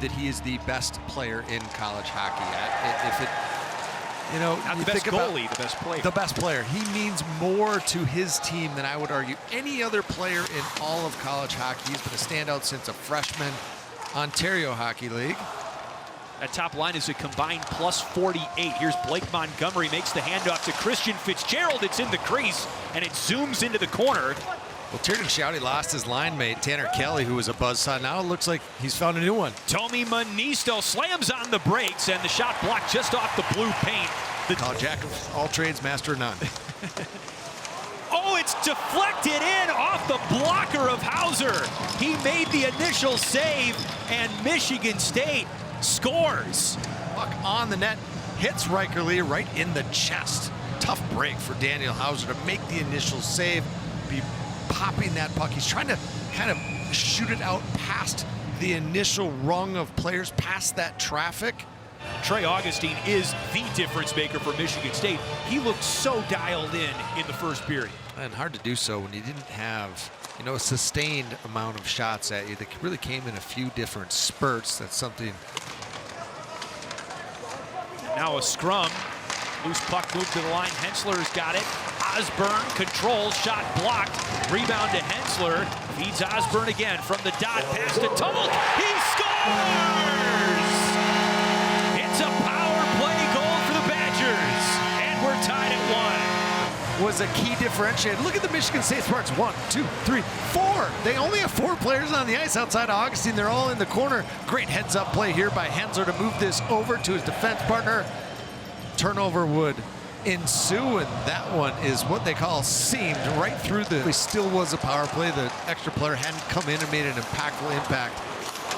that he is the best player in college hockey. If it, you know, not you the best think about goalie, the best player. The best player. He means more to his team than I would argue any other player in all of college hockey. He's been a standout since a freshman. Ontario Hockey League. That top line is a combined plus 48. Here's Blake Montgomery, makes the handoff to Christian Fitzgerald. It's in the crease, and it zooms into the corner. Well, Tierney Shouty lost his line mate, Tanner Kelly, who was a buzzsaw. Now it looks like he's found a new one. Tommy Monisto slams on the brakes, and the shot blocked just off the blue paint. Called jack of all trades, master of none. Oh, it's deflected in off the blocker of Hauser. He made the initial save, and Michigan State scores. Puck on the net, hits Riker Lee right in the chest. Tough break for Daniel Hauser to make the initial save, be popping that puck. He's trying to kind of shoot it out past the initial rung of players, past that traffic. Trey Augustine is the difference maker for Michigan State. He looked so dialed in the first period. And hard to do so when you didn't have, you know, a sustained amount of shots at you. They really came in a few different spurts. That's something. Now a scrum. Loose puck moved to the line. Hensler's got it. Osborne controls, shot blocked. Rebound to Hensler. Feeds Osborne again from the dot. Pass to Tumult. He scores! It's a power play goal for the Badgers. And we're tied at 1. Was a key differentiator. Look at the Michigan State Spartans. 1, 2, 3, 4. They only have 4 players on the ice outside of Augustine. They're all in the corner. Great heads-up play here by Hensler to move this over to his defense partner. Turnover would ensue, and that one is what they call seamed right through the. It still was a power play. The extra player hadn't come in and made an impactful impact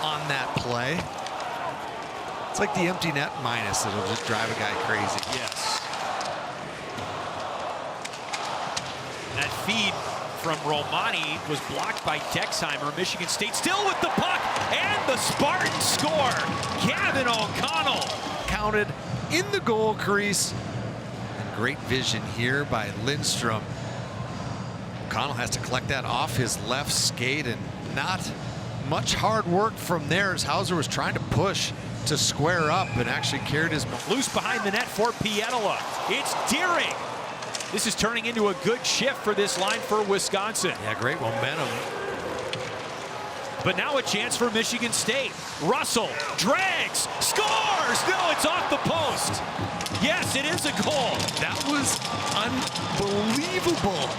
on that play. It's like the empty net minus that'll just drive a guy crazy. Yes. That feed from Romani was blocked by Dexheimer. Michigan State still with the puck, and the Spartans score. Gavin O'Connell counted in the goal crease. And great vision here by Lindstrom. O'Connell has to collect that off his left skate, and not much hard work from there as Hauser was trying to push to square up and actually carried his. Loose behind the net for Pietola. It's Deering. This is turning into a good shift for this line for Wisconsin. Yeah, great momentum. But now a chance for Michigan State. Russell drags, scores! No, it's off the post. Yes, it is a goal. That was unbelievable.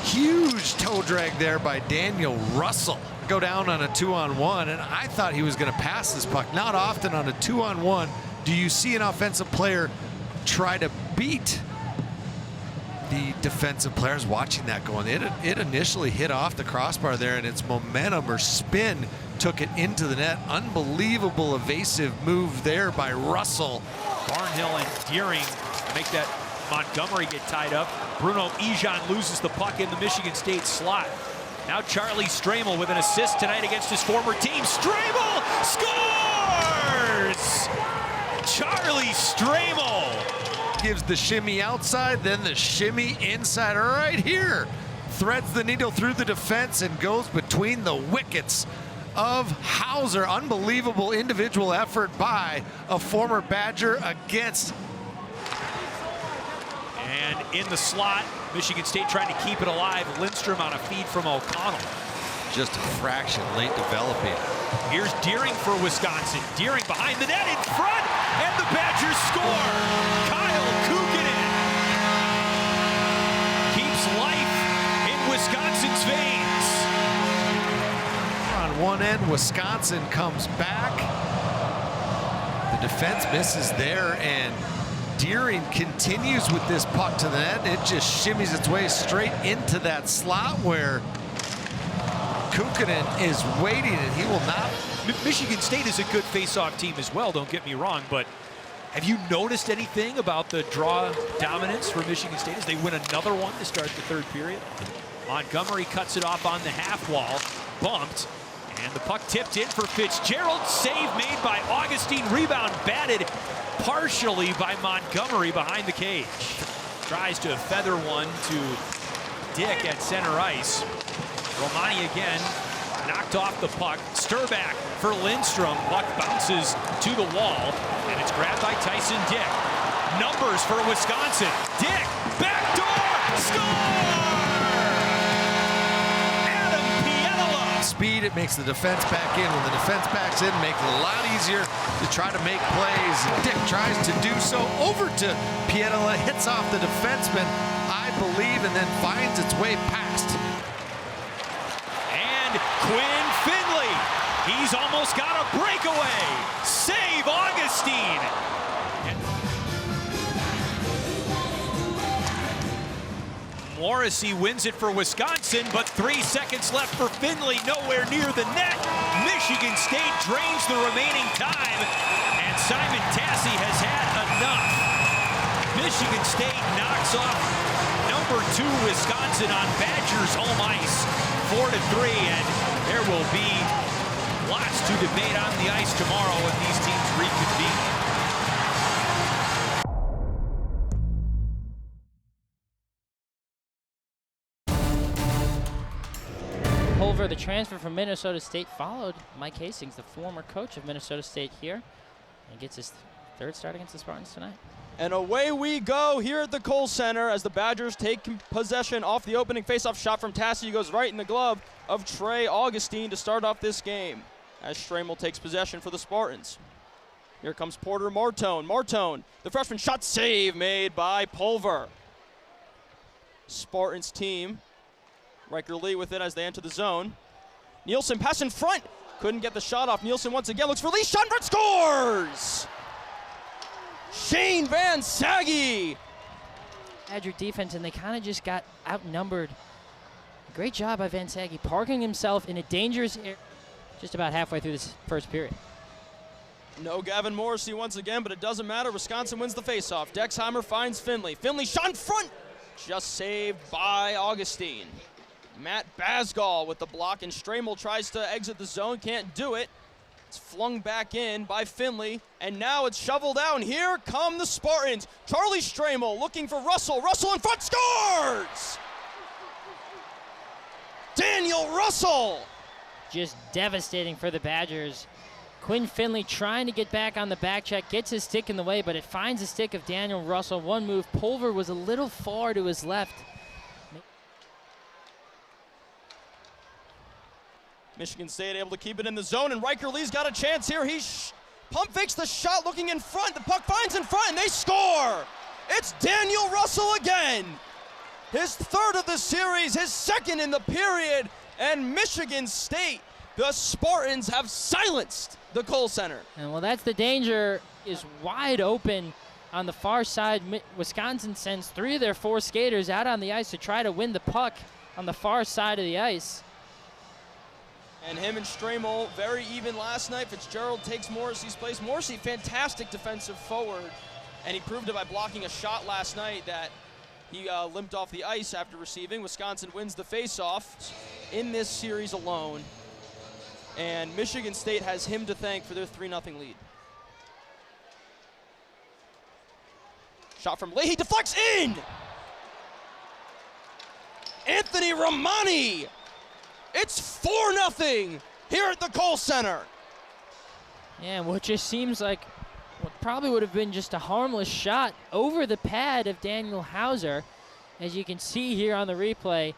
Huge toe drag there by Daniel Russell. Go down on a 2-on-1, and I thought he was going to pass this puck. Not often on a 2-on-1 do you see an offensive player try to beat the defensive players. Watching that going. It initially hit off the crossbar there, and its momentum or spin took it into the net. Unbelievable evasive move there by Russell. Barnhill and Deering make that Montgomery get tied up. Bruno Ejan loses the puck in the Michigan State slot. Now Charlie Stramel with an assist tonight against his former team. Stramel scores! Charlie Stramel gives the shimmy outside, then the shimmy inside right here. Threads the needle through the defense and goes between the wickets of Hauser. Unbelievable individual effort by a former Badger against. And in the slot, Michigan State trying to keep it alive. Lindstrom on a feed from O'Connell. Just a fraction late developing. Here's Deering for Wisconsin. Deering behind the net in front, and the Badgers score. Kyle Kukkonen keeps life in Wisconsin's veins. On one end, Wisconsin comes back. The defense misses there, and Deering continues with this puck to the net. It just shimmies its way straight into that slot where Kukkonen is waiting, and he will not. Michigan State is a good face-off team as well, don't get me wrong, but have you noticed anything about the draw dominance for Michigan State as they win another one to start the third period? Montgomery cuts it off on the half wall, bumped, and the puck tipped in for Fitzgerald. Save made by Augustine, rebound batted partially by Montgomery behind the cage. Tries to feather one to Dick at center ice. Romani again knocked off the puck. Stir back for Lindstrom. Puck bounces to the wall, and it's grabbed by Tyson Dick. Numbers for Wisconsin. Dick, backdoor, score! Speed, it makes the defense back in. When the defense backs in, makes it a lot easier to try to make plays. Dick tries to do so over to Pietila, hits off the defenseman, I believe, and then finds its way past. And Quinn Finley, he's almost got a breakaway. Save Augustine. Morrissey wins it for Wisconsin, but 3 seconds left for Finley, nowhere near the net. Michigan State drains the remaining time, and Simon Tassi has had enough. Michigan State knocks off number 2 Wisconsin on Badgers home ice, 4-3, and there will be lots to debate on the ice tomorrow when these teams reconvene. Pulver, the transfer from Minnesota State, followed Mike Hastings, the former coach of Minnesota State here, and gets his 3rd start against the Spartans tonight. And away we go here at the Kohl Center as the Badgers take possession off the opening faceoff shot from Tassi. Goes right in the glove of Trey Augustine to start off this game as Stramel takes possession for the Spartans. Here comes Porter Martone. Martone, the freshman, shot save made by Pulver. Spartans team, Riker Lee with it as they enter the zone. Nielsen pass in front. Couldn't get the shot off. Nielsen once again looks for Lee. Shot in front, scores! Shane Van Saggy. Badger defense, and they kind of just got outnumbered. Great job by Van Saggy, parking himself in a dangerous area just about halfway through this first period. No Gavin Morrissey once again, but it doesn't matter. Wisconsin wins the faceoff. Dexheimer finds Finley. Finley shot in front. Just saved by Augustine. Matt Basgall with the block, and Stramel tries to exit the zone, can't do it. It's flung back in by Finley, and now it's shoveled down. Here come the Spartans. Charlie Stramel looking for Russell. Russell in front, scores! Daniel Russell! Just devastating for the Badgers. Quinn Finley trying to get back on the back check, gets his stick in the way, but it finds the stick of Daniel Russell. One move, Pulver was a little far to his left. Michigan State able to keep it in the zone, and Riker Lee's got a chance here. He pump fakes the shot, looking in front. The puck finds in front, and they score! It's Daniel Russell again. His 3rd of the series, his 2nd in the period, and Michigan State, the Spartans, have silenced the Kohl Center. And well, that's the danger, is wide open on the far side. Wisconsin sends 3 of their 4 skaters out on the ice to try to win the puck on the far side of the ice. And him and Stramel very even last night. Fitzgerald takes Morrissey's place. Morrissey, fantastic defensive forward, and he proved it by blocking a shot last night that he limped off the ice after receiving. Wisconsin wins the faceoff in this series alone, and Michigan State has him to thank for their 3-0 lead. Shot from Leahy, deflects in! Anthony Romani! It's 4-0 here at the Kohl Center. Yeah, what just seems like what probably would have been just a harmless shot over the pad of Daniel Hauser. As you can see here on the replay.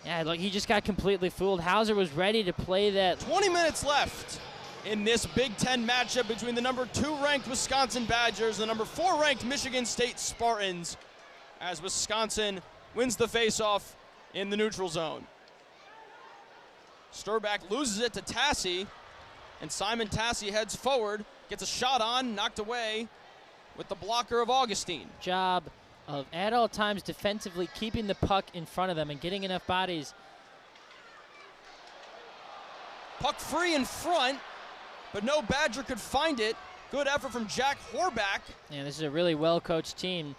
Yeah, look, he just got completely fooled. Hauser was ready to play that. 20 minutes left in this Big Ten matchup between the number 2 ranked Wisconsin Badgers and the number 4 ranked Michigan State Spartans, as Wisconsin wins the faceoff in the neutral zone. Sturback loses it to Tassi, and Simon Tassi heads forward, gets a shot on, knocked away with the blocker of Augustine. Job of, at all times, defensively keeping the puck in front of them and getting enough bodies. Puck free in front, but no Badger could find it. Good effort from Jack Horback. Yeah, this is a really well-coached team.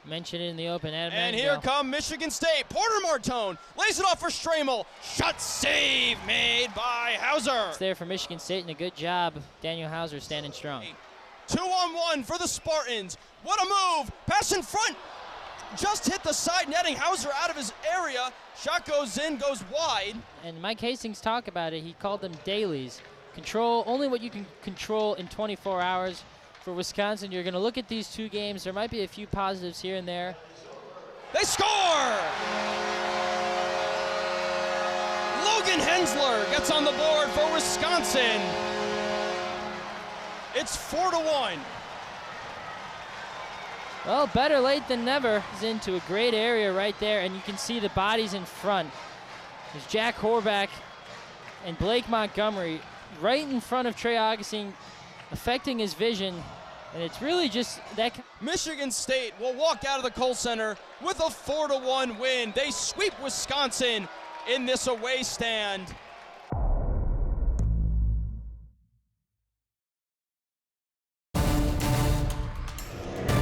Mentioned it in the open. And here come Michigan State. Porter Martone lays it off for Stramel. Shot save made by Hauser. It's there for Michigan State, and a good job. Daniel Hauser standing strong. 2-on-1 for the Spartans. What a move. Pass in front. just hit the side netting. Hauser out of his area. Shot goes in, goes wide. And Mike Hastings talked about it. He called them dailies. Control only what you can control in 24 hours. For Wisconsin, you're going to look at these two games. There might be a few positives here and there. They score! Logan Hensler gets on the board for Wisconsin. It's 4-1. Well, better late than never. He's into a great area right there, and you can see the bodies in front. There's Jack Horvath and Blake Montgomery right in front of Trey Augustine, affecting his vision, and it's really just that. Michigan State will walk out of the Kohl Center with a 4-1 win. They sweep Wisconsin in this away stand.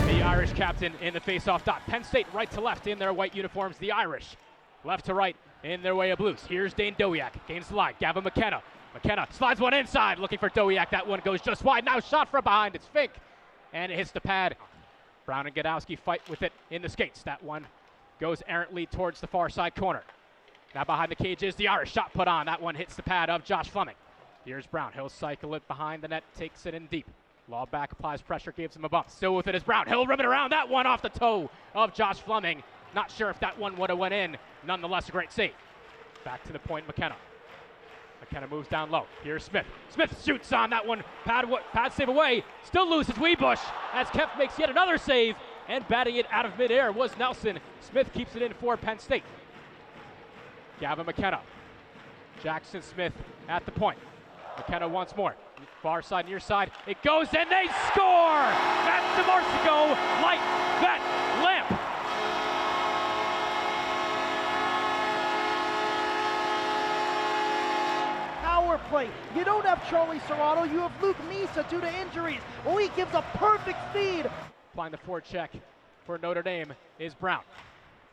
The Irish captain in the face-off dot. Penn State right to left in their white uniforms. The Irish left to right in their way of blues. Here's Dane Dowiak, gains the line. Gavin McKenna. McKenna slides one inside, looking for Dowiak. That one goes just wide. Now shot from behind. It's Fink, and it hits the pad. Brown and Gadowski fight with it in the skates. That one goes errantly towards the far side corner. Now behind the cage is the Irish. Shot put on. That one hits the pad of Josh Fleming. Here's Brown. He'll cycle it behind the net, takes it in deep. Law back, applies pressure, gives him a bump. Still with it is Brown. He'll rim it around. That one off the toe of Josh Fleming. Not sure if that one would have went in. Nonetheless, a great save. Back to the point, McKenna. McKenna moves down low. Here's Smith. Smith shoots on that one. Pad save away. Still loses Wiebusch as Kempf makes yet another save. And batting it out of midair was Nelson. Smith keeps it in for Penn State. Gavin McKenna. Jackson Smith at the point. McKenna once more. Far side, near side. It goes and they score! Matt DeMarsico light that lamp. Power play. You don't have Charlie Serrato. You have Luke Misa due to injuries. Oh, he gives a perfect feed. Applying the forecheck for Notre Dame is Brown.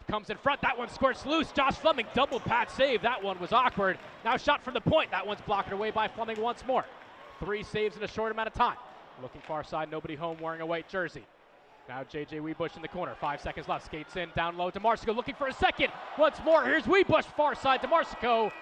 Comes in front. That one squirts loose. Josh Fleming double pad save. That one was awkward. Now shot from the point. That one's blocked away by Fleming once more. 3 saves in a short amount of time. Looking far side. Nobody home wearing a white jersey. Now J.J. Wiebusch in the corner. 5 seconds left. Skates in. Down low. DeMarsico looking for a second. Once more. Here's Wiebusch. Far side. DeMarsico.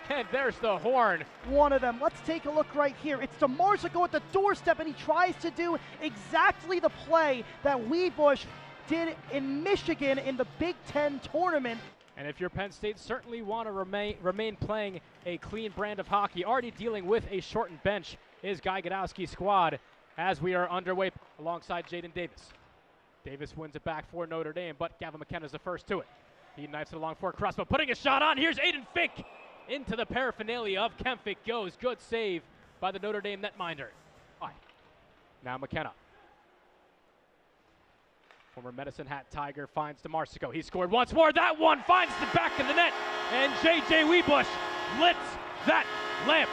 And there's the horn. One of them. Let's take a look right here. It's DeMarsico at the doorstep, and he tries to do exactly the play that Wiebusch did in Michigan in the Big Ten tournament. And if you're Penn State, certainly want to remain playing a clean brand of hockey. Already dealing with a shortened bench is Guy Gadowski's squad as we are underway alongside Jaden Davis. Davis wins it back for Notre Dame, but Gavin McKenna's the first to it. He knifes it along for Crossbow, putting a shot on. Here's Aiden Fink into the paraphernalia of Kempf. It goes. Good save by the Notre Dame netminder. Now McKenna. Former Medicine Hat Tiger finds DeMarsico. He scored once more. That one finds the back of the net. And J.J. Wiebusch lit that lamp.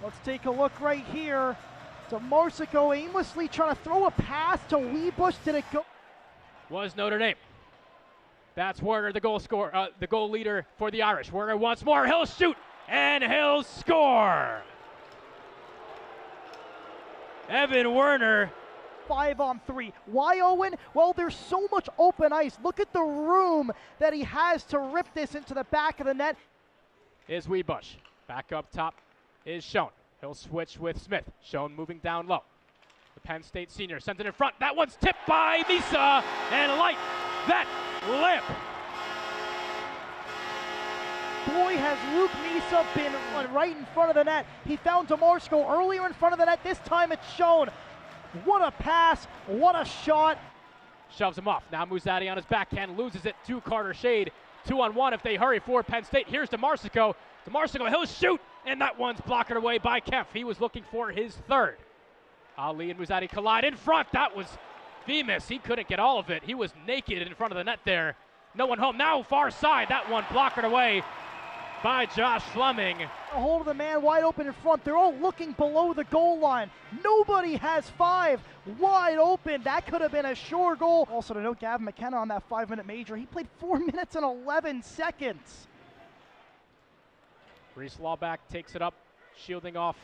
Let's take a look right here. DeMarsico aimlessly trying to throw a pass to Wiebusch. Did it go? Was Notre Dame. That's Werner, the goal leader for the Irish. Werner once more. He'll shoot and he'll score. Evan Werner. 5-on-3. Why, Owen? Well, there's so much open ice. Look at the room that he has to rip this into the back of the net. Is Wiebusch. Back up top is Schoen. He'll switch with Smith. Schoen moving down low. The Penn State senior sends it in front. That one's tipped by Misa and light that lamp. Boy, has Luke Misa been right in front of the net. He found DeMarsico earlier in front of the net. This time it's Schoen. What a pass, what a shot. Shoves him off. Now Musati on his backhand, loses it to Carter Shade. 2-on-1 if they hurry for Penn State. Here's DeMarsico. DeMarsico, he'll shoot, and that one's blocked away by Kempf. He was looking for his third. Ali and Musati collide in front. That was Bemis. He couldn't get all of it. He was naked in front of the net there. No one home. Now far side. That one blocked away by Josh Fleming. A hold of the man wide open in front. They're all looking below the goal line. Nobody has 5 wide open. That could have been a sure goal. Also to note, Gavin McKenna on that 5-minute major. He played 4 minutes and 11 seconds. Reese Lawback takes it up, shielding off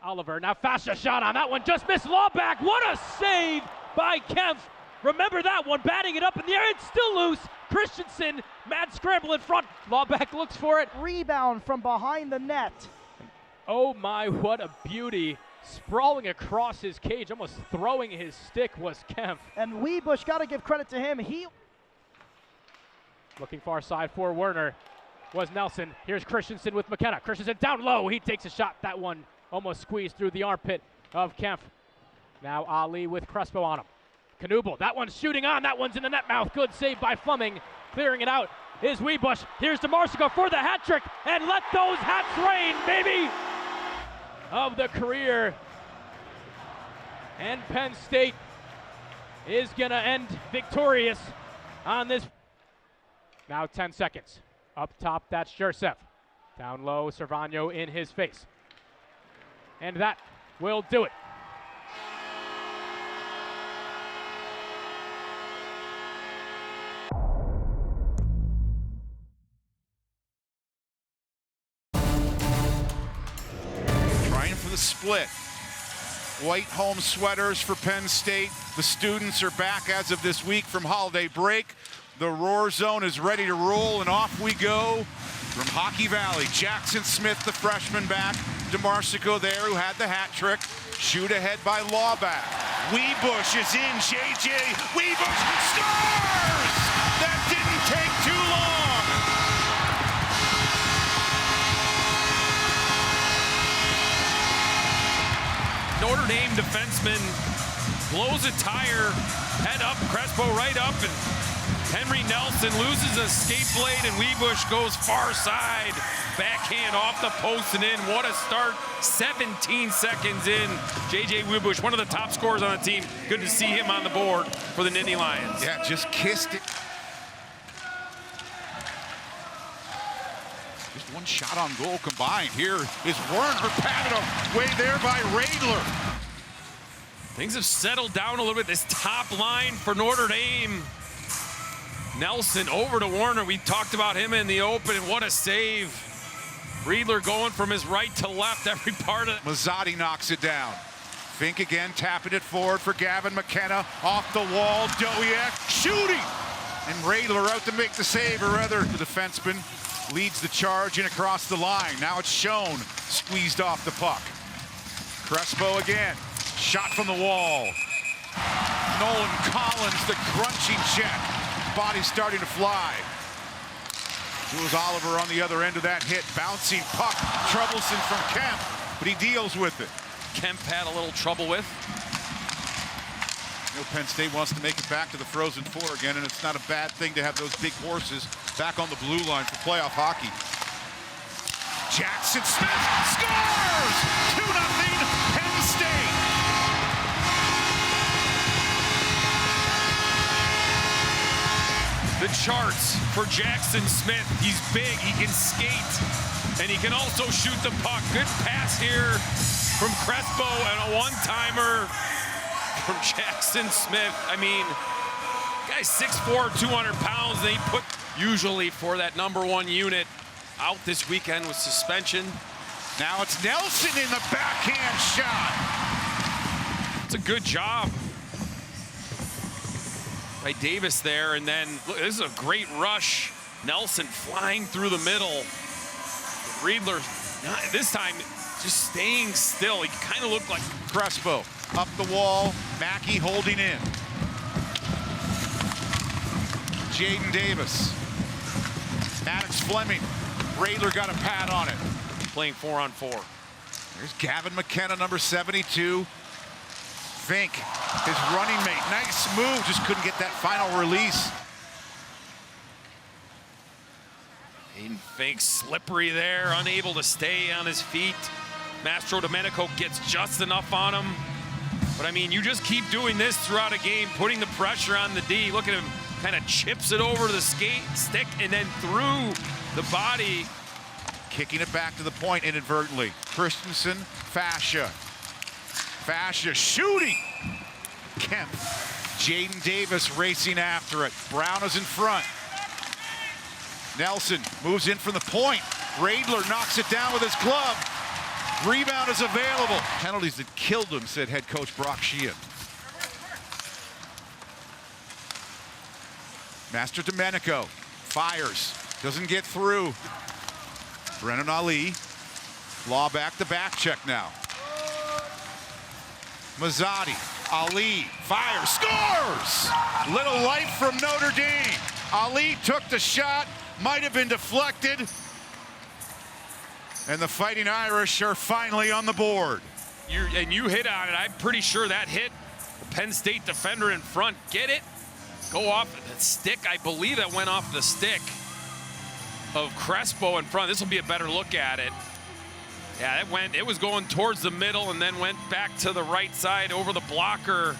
Oliver. Now Fascia shot on that one. Just missed Lawback. What a save by Kempf. Remember that one, batting it up in the air, it's still loose. Christensen, mad scramble in front. Lawback looks for it. Rebound from behind the net. Oh my, what a beauty. Sprawling across his cage, almost throwing his stick was Kempf. And Webush, got to give credit to him. Looking far side for Werner was Nelson. Here's Christensen with McKenna. Christensen down low, he takes a shot. That one almost squeezed through the armpit of Kempf. Now Ali with Crespo on him. Knuble, that one's shooting on, that one's in the net mouth. Good save by Fleming. Clearing it out is Webush. Here's DeMarsico for the hat trick, and let those hats rain, baby! Of the career. And Penn State is gonna end victorious on this. Now 10 seconds. Up top, that's Jursev. Down low, Cervano in his face. And that will do it. The split. White home sweaters for Penn State. The students are back as of this week from holiday break. The Roar Zone is ready to roll, and off we go from Hockey Valley. Jackson Smith, the freshman, back. DeMarsico there, who had the hat trick. Shoot ahead by Lawback. Webush is in. JJ Webush scores! That didn't take too long. Notre Dame defenseman blows a tire, head up, Crespo right up, and Henry Nelson loses a skate blade, and Webush goes far side, backhand off the post and in. What a start, 17 seconds in. JJ Webush, one of the top scorers on the team. Good to see him on the board for the Nittany Lions. Yeah, just kissed it. Just one shot on goal combined. Here is Werner, patted away there by Radler. Things have settled down a little bit. This top line for Notre Dame. Nelson over to Werner. We talked about him in the open, and what a save. Riedler going from his right to left every part of it. Mazzotti knocks it down. Fink again, tapping it forward for Gavin McKenna. Off the wall, Dowiak shooting! And Radler out to make the save, or rather, the defenseman leads the charge in across the line. Now it's Schoen, squeezed off the puck. Crespo again, shot from the wall. Nolan Collins, the crunching check. Body starting to fly. It was Oliver on the other end of that hit. Bouncing puck, troublesome from Kemp, but he deals with it. Kemp had a little trouble with. You know, Penn State wants to make it back to the Frozen Four again, and it's not a bad thing to have those big horses back on the blue line for playoff hockey. Jackson Smith scores! 2-0 Penn State. The charts for Jackson Smith. He's big, he can skate, and he can also shoot the puck. Good pass here from Crespo and a one-timer from Jackson Smith. I mean, guy's 6'4", 200 pounds, and he put usually for that #1 unit out this weekend with suspension. Now it's Nelson in the backhand shot. It's a good job by Davis there, and then look, this is a great rush. Nelson flying through the middle. Riedler, this time just staying still. He kind of looked like Crespo up the wall. Mackey holding in. Jaden Davis. Maddox Fleming. Radler got a pad on it. playing 4-on-4. There's Gavin McKenna, number 72. Fink, his running mate. Nice move, just couldn't get that final release. Aiden Fink slippery there, unable to stay on his feet. Mastro Domenico gets just enough on him. But I mean, you just keep doing this throughout a game, putting the pressure on the D. Look at him, kind of chips it over the stick and then through the body. Kicking it back to the point inadvertently. Christensen, Fascia. Fascia shooting. Kemp. Jaden Davis racing after it. Brown is in front. Nelson moves in from the point. Radler knocks it down with his glove. Rebound is available. Penalties that killed him, said head coach Brock Sheehan. Master Domenico fires, doesn't get through. Brennan Ali, law back to back check now. Mazzotti, Ali, fires, scores! Little life from Notre Dame. Ali took the shot, might have been deflected. And the Fighting Irish are finally on the board. You hit on it. I'm pretty sure that hit the Penn State defender in front. Get it? Go off the stick. I believe that went off the stick of Crespo in front. This will be a better look at it. Yeah, it was going towards the middle and then went back to the right side over the blocker.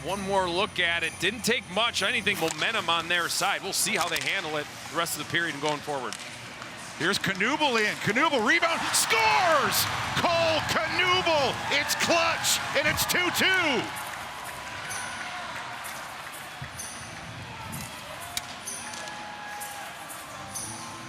One more look at it. Didn't take much, anything momentum on their side. We'll see how they handle it the rest of the period and going forward. Here's Knuble in. Knuble rebound, scores! Cole Knuble, it's clutch, and it's 2-2.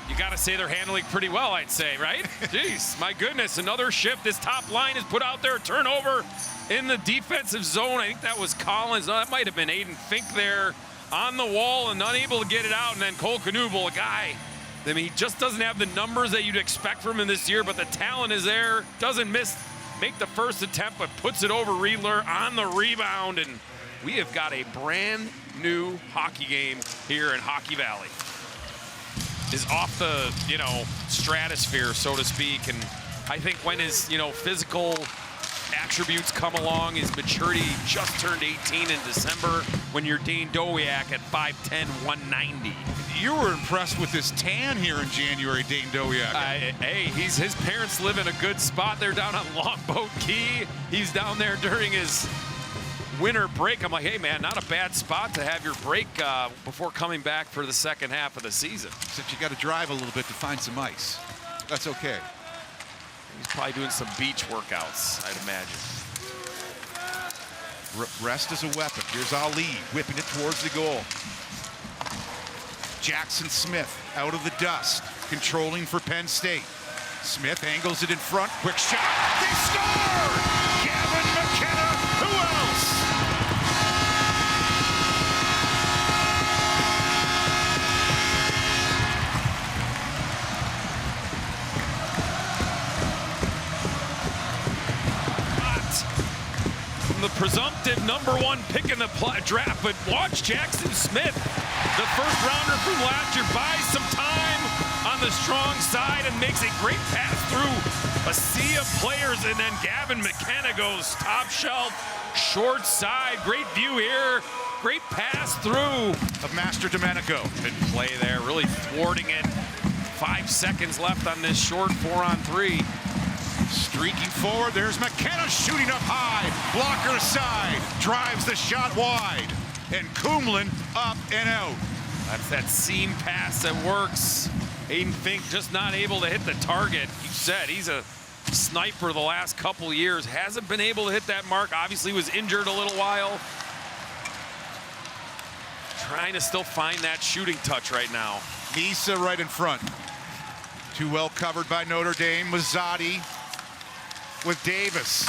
You got to say they're handling pretty well, I'd say, right? Jeez, my goodness, another shift. This top line is put out there, turnover in the defensive zone. I think that was Collins. No, that might have been Aiden Fink there on the wall and unable to get it out. And then Cole Knuble, a guy, I mean, he just doesn't have the numbers that you'd expect from him this year, but the talent is there. Doesn't make the first attempt, but puts it over Riedler on the rebound. And we have got a brand new hockey game here in Hockey Valley. Is off the, stratosphere, so to speak. And I think when his, physical attributes come along, his maturity just turned 18 in December when you're Dane Dowiak at 5'10", 190. You were impressed with this tan here in January, Dane Dowiak. Hey, his parents live in a good spot. They're down on Longboat Key. He's down there during his winter break. I'm like, hey man, not a bad spot to have your break before coming back for the second half of the season. Except you got to drive a little bit to find some ice. That's okay. He's probably doing some beach workouts, I'd imagine. Rest is a weapon. Here's Ali whipping it towards the goal. Jackson Smith out of the dust, controlling for Penn State. Smith angles it in front, quick shot, they score! Gavin McKenna, who else? The presumptive #1 pick in the draft, but watch Jackson Smith, the first rounder from last year, buys some time on the strong side and makes a great pass through a sea of players, and then Gavin McKenna goes top shelf, short side, great view here, great pass through of Master Domenico. Good play there, really thwarting it. 5 seconds left on this short 4-on-3. Streaking forward, there's McKenna shooting up high. Blocker side, drives the shot wide. And Kumlin up and out. That's that seam pass that works. Aiden Fink just not able to hit the target. You said he's a sniper the last couple years. Hasn't been able to hit that mark. Obviously was injured a little while. Trying to still find that shooting touch right now. Misa right in front. Too well covered by Notre Dame. Mazzotti with Davis.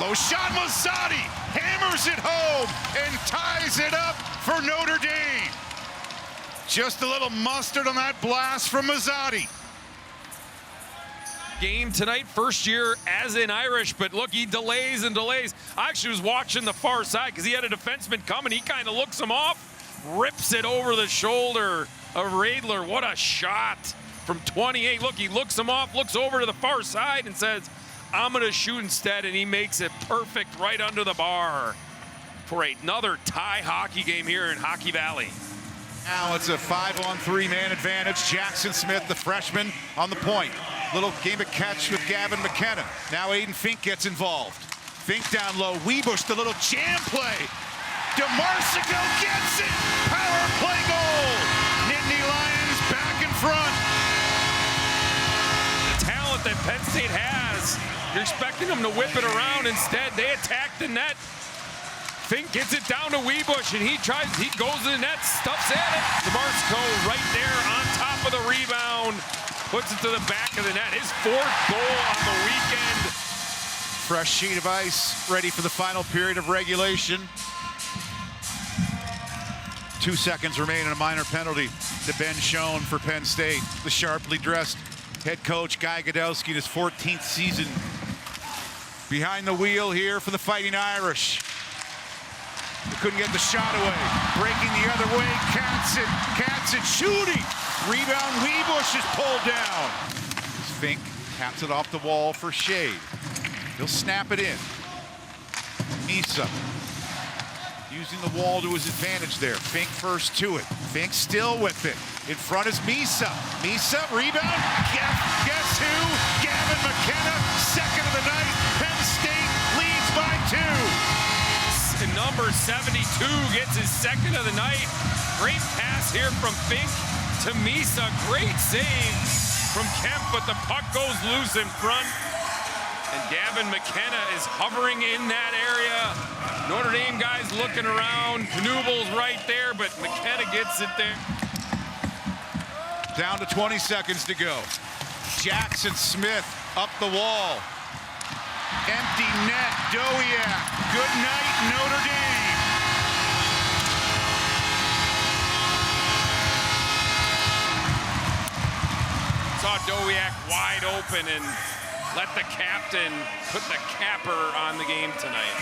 Low shot, Mazzotti hammers it home and ties it up for Notre Dame. Just a little mustard on that blast from Mazzotti. Game tonight, first year as an Irish, but look, he delays and delays. I actually was watching the far side because he had a defenseman coming. He kind of looks him off, rips it over the shoulder of Riedler. What a shot from 28. Look, he looks him off, looks over to the far side and says, I'm going to shoot instead, and he makes it perfect right under the bar for another tie hockey game here in Hockey Valley. Now it's a 5-on-3 man advantage. Jackson Smith, the freshman, on the point. Little game of catch with Gavin McKenna. Now Aiden Fink gets involved. Fink down low. Webush, the little jam play. DeMarsico gets it. Power play goal. Nittany Lions back in front. The talent that Penn State has, you're expecting them to whip it around. Instead, they attack the net. Fink gets it down to Webush, and he goes to the net, stuffs at it. DeMarsico right there on top of the rebound, puts it to the back of the net. His 4th goal on the weekend. Fresh sheet of ice, ready for the final period of regulation. 2 seconds remain and a minor penalty to Ben Schoen for Penn State. The sharply dressed head coach Guy Godowski in his 14th season behind the wheel here for the Fighting Irish. They couldn't get the shot away. Breaking the other way, Katzen shooting. Rebound, Weebush is pulled down. Fink taps it off the wall for Shade. He'll snap it in. Misa using the wall to his advantage there. Fink first to it. Fink still with it. In front is Misa. Misa, rebound. Guess who? Gavin McKenna, second of the night. Penn State leads by 2. And number 72 gets his second of the night. Great pass here from Fink to Misa. Great save from Kemp, but the puck goes loose in front. And Gavin McKenna is hovering in that area. Notre Dame guys looking around. Knubel's right there, but McKenna gets it there. Down to 20 seconds to go. Jackson Smith up the wall. Empty net, Dowiak. Good night, Notre Dame. Saw Dowiak wide open and let the captain put the capper on the game tonight.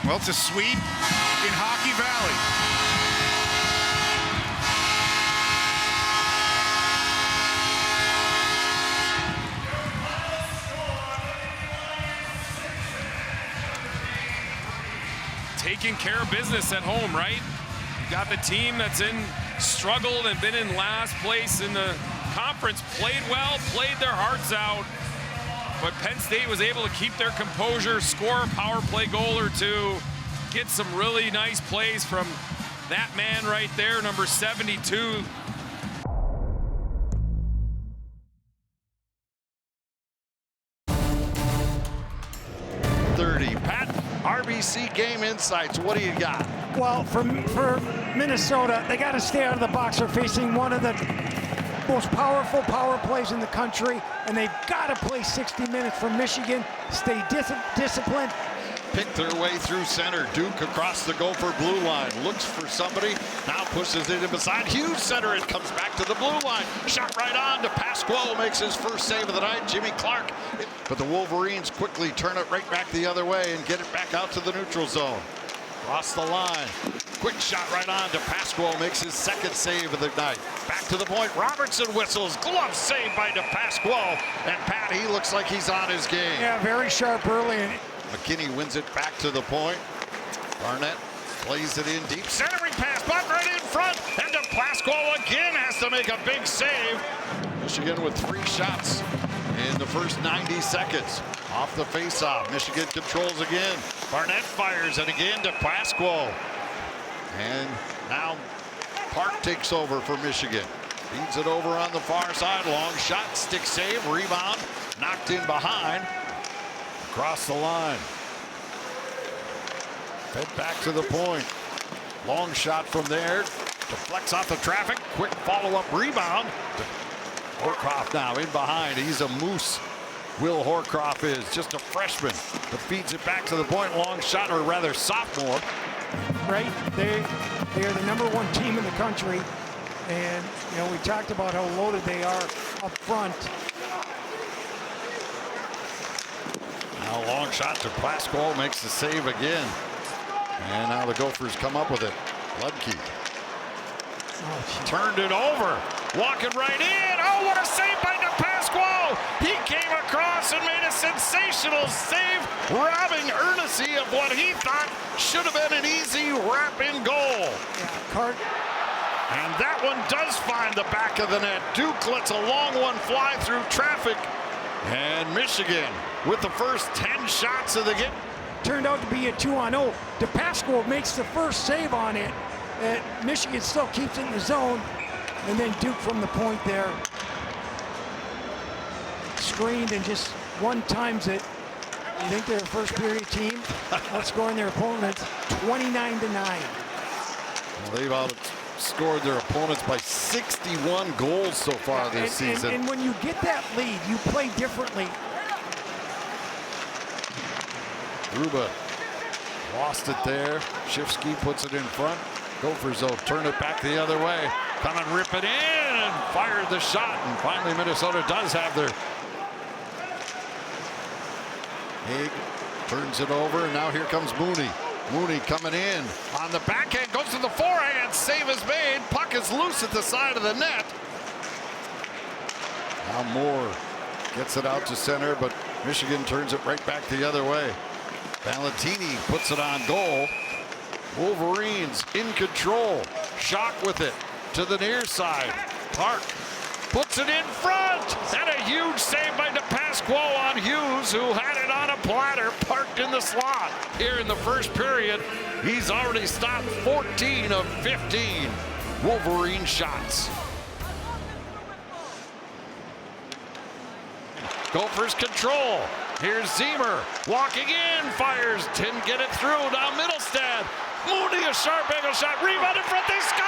Well, it's a sweep in Hockey Valley. Taking care of business at home, right? You got the team that's struggled and been in last place in the conference, played well, played their hearts out, but Penn State was able to keep their composure, score a power play goal or two, get some really nice plays from that man right there, number 72. Pat, RBC Game Insights, what do you got? Well, for Minnesota, they got to stay out of the box. They're facing one of the most powerful power plays in the country, and they've got to play 60 minutes for Michigan, stay disciplined. Pick their way through center. Duke across the Gopher blue line. Looks for somebody. Now pushes it in beside Hughes center. It comes back to the blue line. Shot right on to Pasquale. Makes his first save of the night. Jimmy Clark. But the Wolverines quickly turn it right back the other way and get it back out to the neutral zone. Across the line. Quick shot right on to Pasquale. Makes his second save of the night. Back to the point. Robertson whistles. Glove save by DePasquale. And Pat, he looks like he's on his game. Yeah, very sharp early. McKinney wins it back to the point. Barnett plays it in deep. Centering pass, but right in front. And DePasquale again has to make a big save. Michigan with 3 shots in the first 90 seconds. Off the faceoff. Michigan controls again. Barnett fires it again to DePasquale. And now Park takes over for Michigan. Feeds it over on the far side. Long shot, stick save, rebound. Knocked in behind. Across the line. Fed back to the point. Long shot from there. Deflects off the traffic. Quick follow-up rebound. Horcroft now in behind. He's a moose. Will Horcroft is just a freshman. But feeds it back to the point. Long shot, or rather sophomore. Right? They are the #1 team in the country. And, you know, we talked about how loaded they are up front. Now long shot to Pasquale, makes the save again. And now the Gophers come up with it. Ludke. Turned it over. Walking right in. Oh, what a save by DePasquale. He came across and made a sensational save, robbing Ernest of what he thought should have been an easy wrap-in goal. And that one does find the back of the net. Duke lets a long one fly through traffic. And Michigan with the first 10 shots of the game. Turned out to be a 2-on-0. DePasquale makes the first save on it. Michigan still keeps it in the zone. And then Duke from the point there. Screened and just one times it. You think they're a first period team? Outscoring their opponents 29-9. Well, they've outscored their opponents by 61 goals so far this season. And when you get that lead, you play differently. Ruba lost it there. Shifsky puts it in front. Gophers will turn it back the other way. Come and rip it in and fired the shot. And finally Minnesota does have their. Haig turns it over, and now here comes Mooney. Mooney coming in on the backhand, goes to the forehand. Save is made. Puck is loose at the side of the net. Now Moore gets it out to center, but Michigan turns it right back the other way. Valentini puts it on goal. Wolverines in control. Shock with it to the near side. Park puts it in front. And a huge save by DePasquale on Hughes, who had it on a platter parked in the slot. Here in the first period, he's already stopped 14 of 15 Wolverine shots. Gophers control. Here's Zemer walking in, fires, didn't get it through. Now Middlestad. Mooney, a sharp angle shot, rebound in front, they score!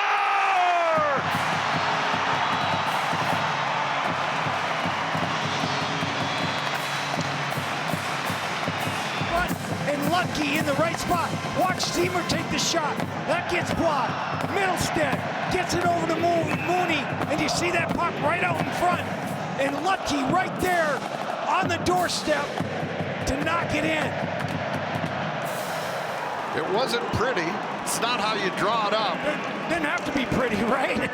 And Lucky in the right spot. Watch Zemer take the shot. That gets blocked. Middlestead gets it over to Mooney, and you see that puck right out in front. And Lucky right there on the doorstep to knock it in. It wasn't pretty. It's not how you draw it up. It didn't have to be pretty, right?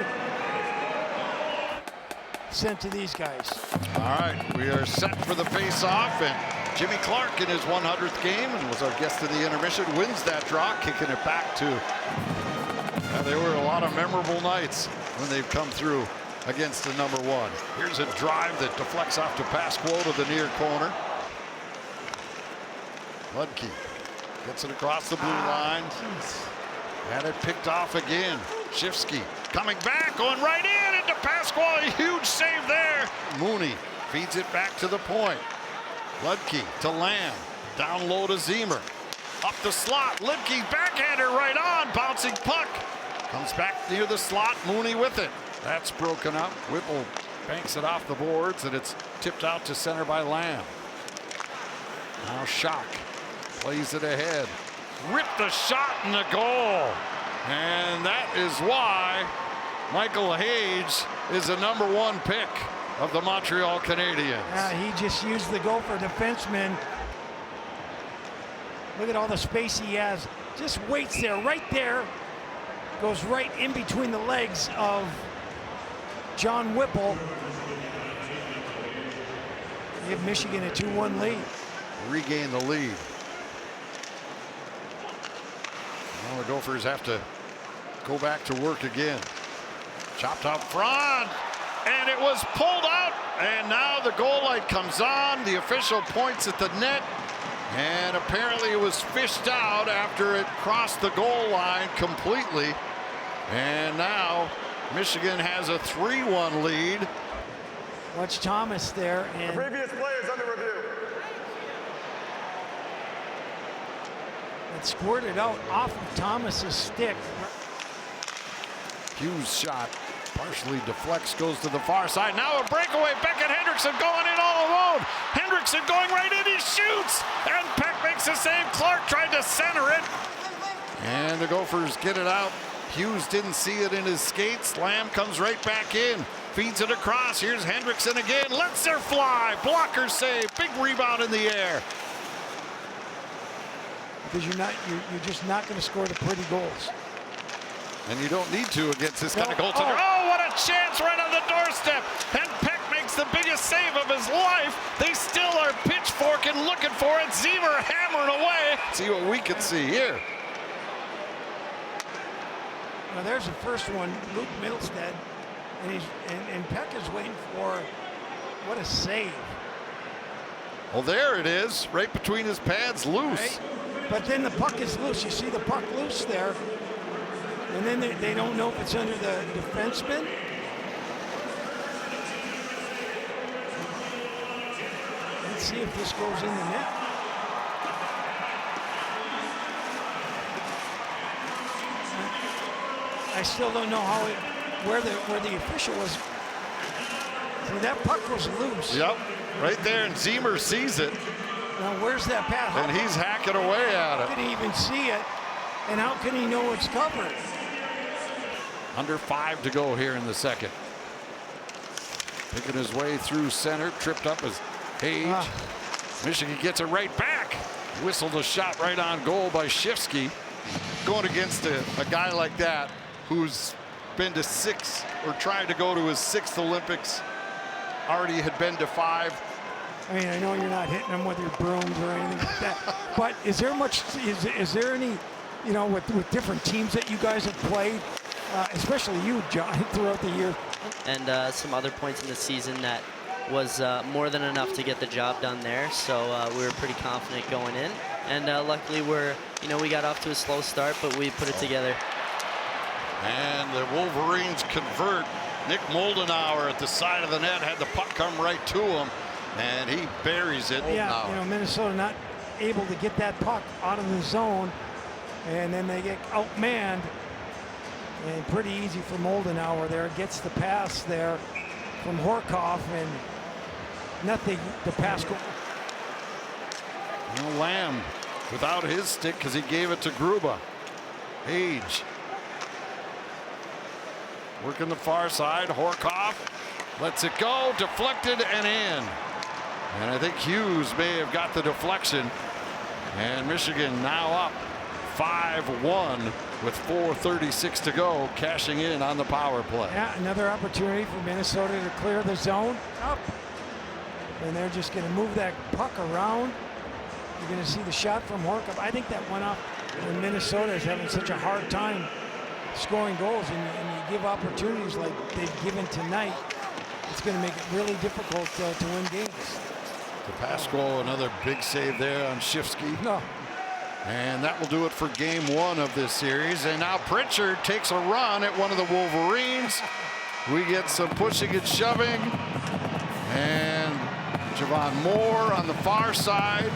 Sent to these guys. All right, we are set for the face-off, and Jimmy Clark in his 100th game and was our guest of the intermission, wins that draw, kicking it back to. There were a lot of memorable nights when they've come through against the #1. Here's a drive that deflects off to Pasquale to the near corner. Ludke gets it across the blue line. Had it picked off again. Shifsky coming back, going right in, into Pasquale, a huge save there. Mooney feeds it back to the point. Ludke to Lamb, down low to Zemer. Up the slot, Ludke backhander right on, bouncing puck. Comes back near the slot, Mooney with it. That's broken up. Whipple banks it off the boards, and it's tipped out to center by Lamb. Now Schock plays it ahead. Ripped the shot in the goal. And that is why Michael Hayes is the #1 pick of the Montreal Canadiens. He just used the Gopher defenseman. Look at all the space he has. Just waits there, right there. Goes right in between the legs of John Whipple. Give Michigan a 2-1 lead. Regain the lead. Now the Gophers have to go back to work again. Chopped out front, and it was pulled out, and now the goal light comes on. The official points at the net, and apparently it was fished out after it crossed the goal line completely. And now Michigan has a 3-1 lead. Watch Thomas there, and the previous play is under review. it squirted out off of Thomas's stick. Hughes shot partially deflects, goes to the far side. Now a breakaway. Beckett Hendrickson going in all alone. Hendrickson going right in. He shoots, and Peck makes the save. Clark tried to center it, and the Gophers get it out. Hughes didn't see it in his skates. Lamb comes right back in, feeds it across. Here's Hendrickson again, lets her fly. Blocker save, big rebound in the air. Because you're just not going to score the pretty goals. And you don't need to against this kind of goaltender. Oh. Oh, what a chance right on the doorstep. And Peck makes the biggest save of his life. They still are pitchforking, looking for it. Zemer hammering away. See what we can see here. Now there's the first one, Luke Middlestead, and Peck is waiting for, what a save. Well, there it is, right between his pads, loose. Right? But then the puck is loose. You see the puck loose there. And then they don't know if it's under the defenseman. Let's see if this goes in the net. I still don't know how where the official was. See, that puck was loose. Yep, right there, and Zemer sees it. Now, where's that pass? And he's hacking away at How it. can he even see it? And how can he know it's covered? Under 5 to go here in the second. Picking his way through center, tripped up as Page. Michigan gets it right back. Whistled a shot right on goal by Shifsky. Going against a guy like that who's been to 6 or trying to go to his 6th Olympics, already had been to 5. I mean, I know you're not hitting them with your brooms or anything like that, but is there much, is there any, you know, with different teams that you guys have played, especially you, John, throughout the year? And some other points in the season that was more than enough to get the job done there. So we were pretty confident going in. And luckily we got off to a slow start, but we put it together. And the Wolverines convert. Nick Moldenauer at the side of the net had the puck come right to him, and he buries it. Yeah, you know, Minnesota not able to get that puck out of the zone, and then they get outmanned. And pretty easy for Moldenauer there. Gets the pass there from Horkoff, and nothing to pass. Lamb without his stick because he gave it to Gruba. Page working the far side. Horkoff lets it go, deflected and in. And I think Hughes may have got the deflection. And Michigan now up 5-1 with 4:36 to go, cashing in on the power play. Yeah, another opportunity for Minnesota to clear the zone up. And they're just going to move that puck around. You're going to see the shot from Horkoff. I think that went up when Minnesota is having such a hard time scoring goals, and you give opportunities like they've given tonight. It's going to make it really difficult to win games. DePasquale, another big save there on Shifsky. No. And that will do it for game 1 of this series. And now Pritchard takes a run at one of the Wolverines. We get some pushing and shoving. And Javon Moore on the far side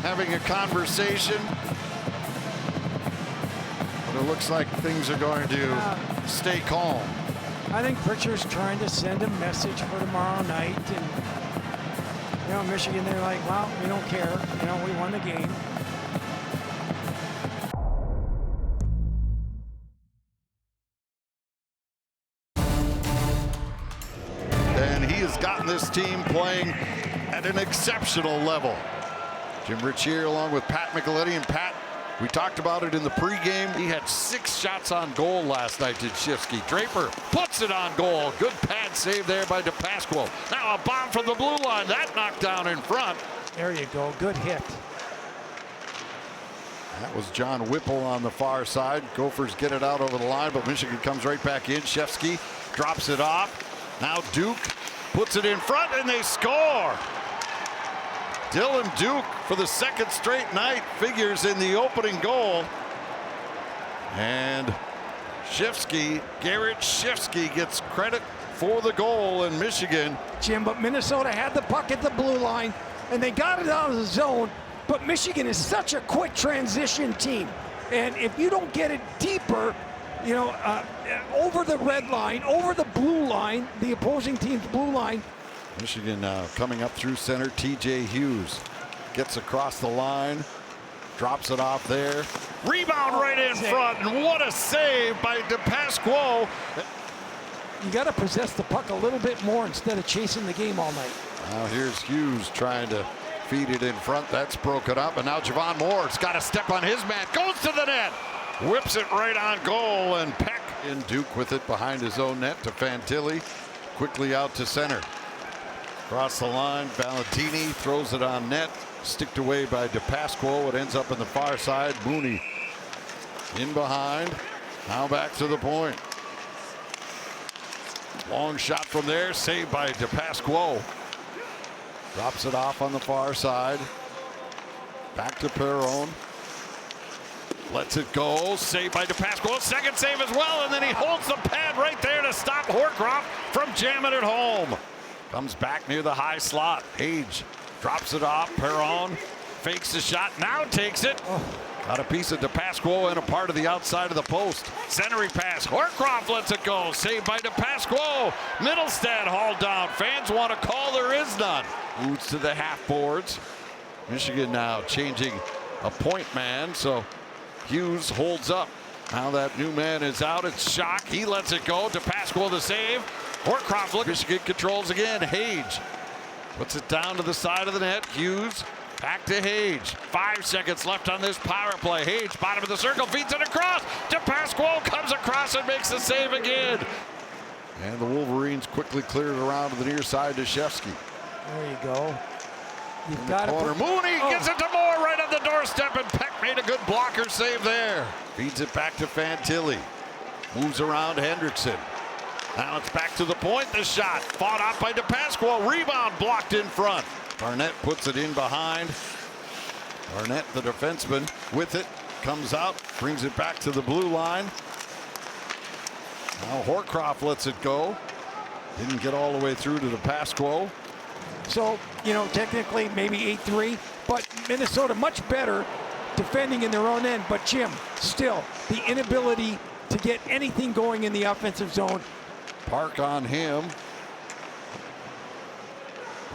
having a conversation. But it looks like things are going to stay calm. I think Pritchard's trying to send a message for tomorrow night. And, you know, Michigan, they're like, well, we don't care. You know, we won the game. And he has gotten this team playing at an exceptional level. Jim Rich here along with Pat Micheletti. And Pat, we talked about it in the pregame. He had 6 shots on goal last night, did Shifsky. Draper puts it on goal. Good pad save there by DePasquale. Now a bomb from the blue line. That knocked down in front. There you go. Good hit. That was John Whipple on the far side. Gophers get it out over the line, but Michigan comes right back in. Shifsky drops it off. Now Duke puts it in front, and they score. Dylan Duke for the 2nd straight night figures in the opening goal. And Shifsky, Garrett Shifsky, gets credit for the goal in Michigan. Jim, but Minnesota had the puck at the blue line, and they got it out of the zone. But Michigan is such a quick transition team. And if you don't get it deeper, you know, over the red line, over the blue line, the opposing team's blue line. Michigan coming up through center. TJ Hughes gets across the line, drops it off there. Rebound right in front, and what a save by DePasquale. You got to possess the puck a little bit more instead of chasing the game all night. Now here's Hughes trying to feed it in front. That's broken up, and now Javon Moore's got a step on his man. Goes to the net, whips it right on goal, and Peck in. Duke with it behind his own net to Fantilli. Quickly out to center. Across the line, Valentini throws it on net. Sticked away by DePasquale. It ends up in the far side. Mooney in behind. Now back to the point. Long shot from there. Saved by DePasquale. Drops it off on the far side. Back to Perron. Lets it go. Saved by DePasquale. Second save as well. And then he holds the pad right there to stop Horkoff from jamming it home. Comes back near the high slot. Page drops it off. Perron fakes the shot. Now takes it. Got a piece of DePasquale and a part of the outside of the post. Centering pass. Horkoff lets it go. Saved by DePasquale. Middlestad hauled down. Fans want to call. There is none. Moves to the half boards. Michigan now changing a point man, so Hughes holds up. Now that new man is out, it's Shock. He lets it go. DePasquale the save. Horcroft look. Michigan controls again. Hage puts it down to the side of the net. Hughes back to Hage. 5 seconds left on this power play. Hage, bottom of the circle, feeds it across. DePasquale comes across and makes the save again. And the Wolverines quickly clear it around to the near side to Shevsky. There you go. You've got it. Mooney gets it to Moore right on the doorstep, and Peck made a good blocker save there. Feeds it back to Fantilli. Moves around Hendrickson. Now it's back to the point. The shot fought off by DePasquale. Rebound blocked in front. Barnett puts it in behind. Barnett, the defenseman, with it, comes out, brings it back to the blue line. Now Horcroft lets it go. Didn't get all the way through to DePasquale. So, you know, technically maybe 8-3, but Minnesota much better defending in their own end. But Jim, still, the inability to get anything going in the offensive zone. Park on him.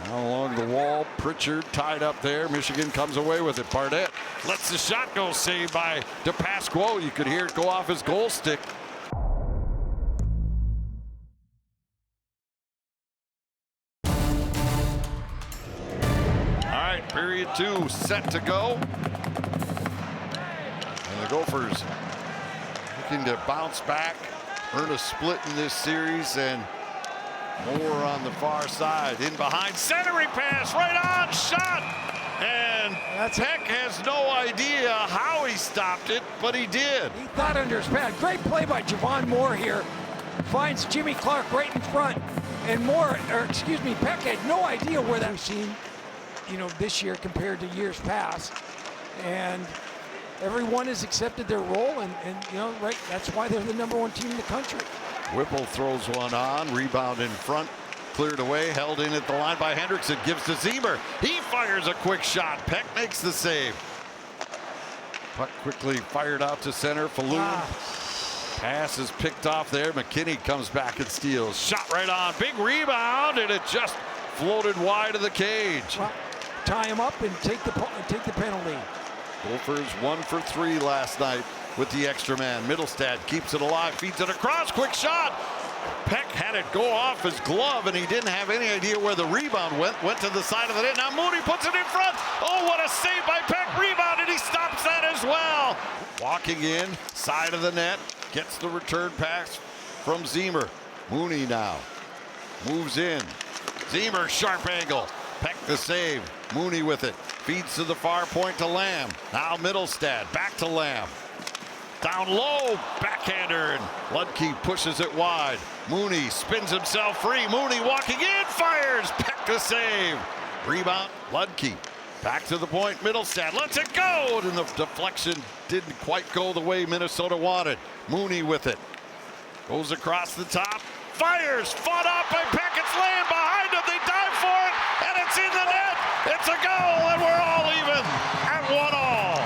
Now along the wall, Pritchard tied up there. Michigan comes away with it. Barnett lets the shot go, saved by DePasquale. You could hear it go off his goal stick. Period 2 set to go. And the Gophers looking to bounce back, earn a split in this series, and more on the far side. In behind, centering pass, right on, shot! And Peck has no idea how he stopped it, but he did. He thought under his pad. Great play by Javon Moore here. Finds Jimmy Clark right in front. And Peck had no idea where that was seen, you know, this year compared to years past, and everyone has accepted their role, and you know, right, that's why they're the #1 team in the country. Whipple throws one on, rebound in front, cleared away, held in at the line by Hendrickson, gives to Zemer. He fires a quick shot. Peck makes the save. Puck quickly fired out to center. Falloon. Pass is picked off there. McKinney comes back and steals. Shot right on. Big rebound, and it just floated wide of the cage. Well, tie him up and take the penalty. Gophers 1 for 3 last night with the extra man. Middlestad keeps it alive, feeds it across, quick shot. Peck had it go off his glove, and he didn't have any idea where the rebound went to the side of the net. Now Mooney puts it in front. Oh, what a save by Peck. Rebound, and he stops that as well. Walking in, side of the net, gets the return pass from Zemer. Mooney now moves in. Zemer, sharp angle. Peck the save. Mooney with it. Feeds to the far point to Lamb. Now Middlestad. Back to Lamb. Down low. Backhander. And Ludke pushes it wide. Mooney spins himself free. Mooney walking in. Fires. Peck the save. Rebound. Ludke. Back to the point. Middlestad lets it go. And the deflection didn't quite go the way Minnesota wanted. Mooney with it. Goes across the top. Fires, fought off by Peck. It's laying behind him. They dive for it, and it's in the net. It's a goal, and we're all even at 1-1.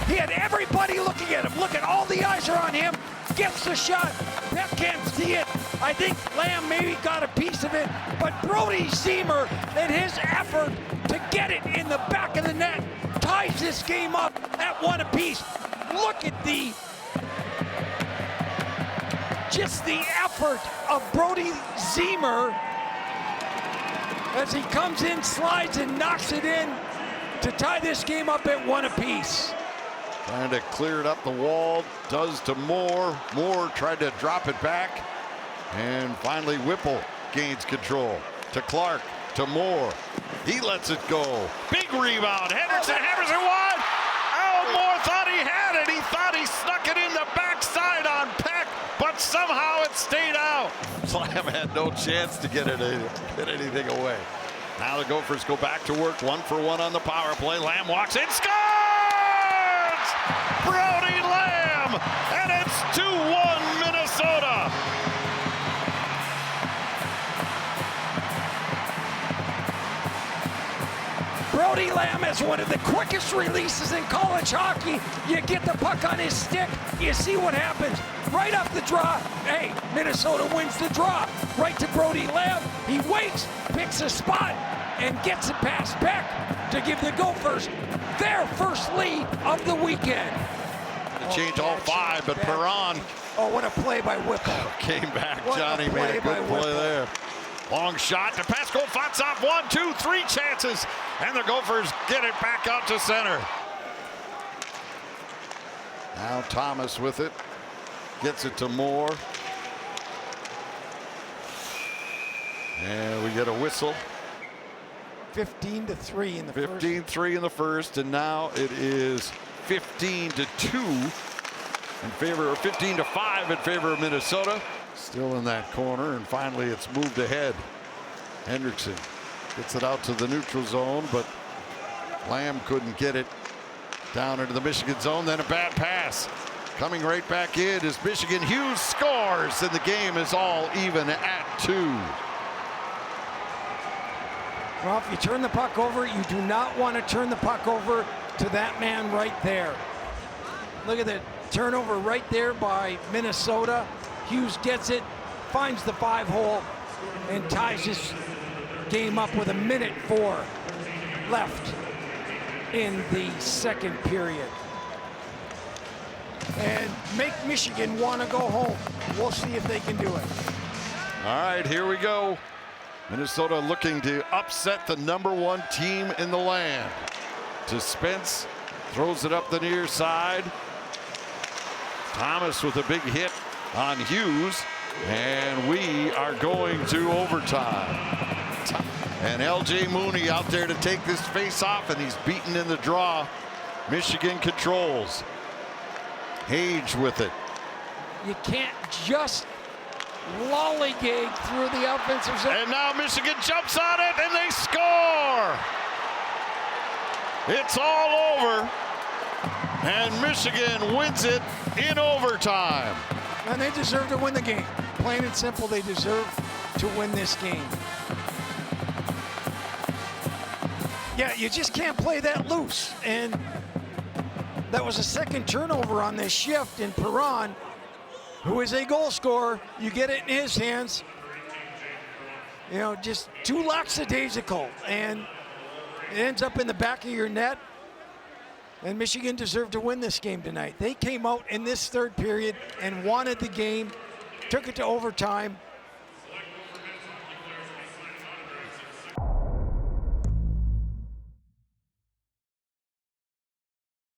He had everybody looking at him. Look at all the eyes are on him. Gets the shot. Peck can't see it. I think Lamb maybe got a piece of it, but Brody Zemer and his effort to get it in the back of the net ties this game up at 1 apiece. Look at the effort of Brody Zemer as he comes in, slides, and knocks it in to tie this game up at 1 apiece. Trying to clear it up the wall, does to Moore. Moore tried to drop it back, and finally Whipple gains control. To Clark, to Moore. He lets it go. Big rebound. Henderson hammers it wide. Oh, Moore thought he had it. He thought he snuck it in the backside on Peck, but somehow it stayed out. Slam had no chance to get anything away. Now the Gophers go back to work. 1 for 1 on the power play. Lamb walks in, scores! Brody Lamb, and it's 2-1 Minnesota. Brody Brody Lamb has one of the quickest releases in college hockey. You get the puck on his stick, you see what happens. Right off the draw, hey, Minnesota wins the draw. Right to Brody Lamb, he waits, picks a spot, and gets it past Beck to give the Gophers their first lead of the weekend. Change all five, but Perron. Oh, what a play by Whipple. Came back, What Johnny made a good play there. Long shot to Pascal Fatsov, 1, 2, 3 chances, and the Gophers get it back out to center. Now Thomas with it, gets it to Moore. And we get a whistle. 15-3 in the first. 15-3 in the first, and now it is 15-2 in favor, or 15-5 in favor of Minnesota. Still in that corner, and finally it's moved ahead. Hendrickson gets it out to the neutral zone, but Lamb couldn't get it down into the Michigan zone. Then a bad pass. Coming right back in is Michigan. Hughes scores, and the game is all even at 2. Well, if you turn the puck over, you do not want to turn the puck over to that man right there. Look at the turnover right there by Minnesota. Hughes gets it, finds the 5-hole, and ties his game up with 1:04 left in the second period. And make Michigan want to go home. We'll see if they can do it. All right, here we go. Minnesota looking to upset the #1 team in the land. To Spence, throws it up the near side. Thomas with a big hit on Hughes, and we are going to overtime. And LJ Mooney out there to take this face off, and he's beaten in the draw. Michigan controls. Hage with it. You can't just lollygag through the offensive zone. And now Michigan jumps on it, and they score. It's all over, and Michigan wins it in overtime. And they deserve to win the game. Plain and simple, they deserve to win this game. Yeah, you just can't play that loose. And that was a second turnover on this shift, in Perron, who is a goal scorer. You get it in his hands. You know, just too lackadaisical, and it ends up in the back of your net. And Michigan deserved to win this game tonight. They came out in this third period and wanted the game, took it to overtime,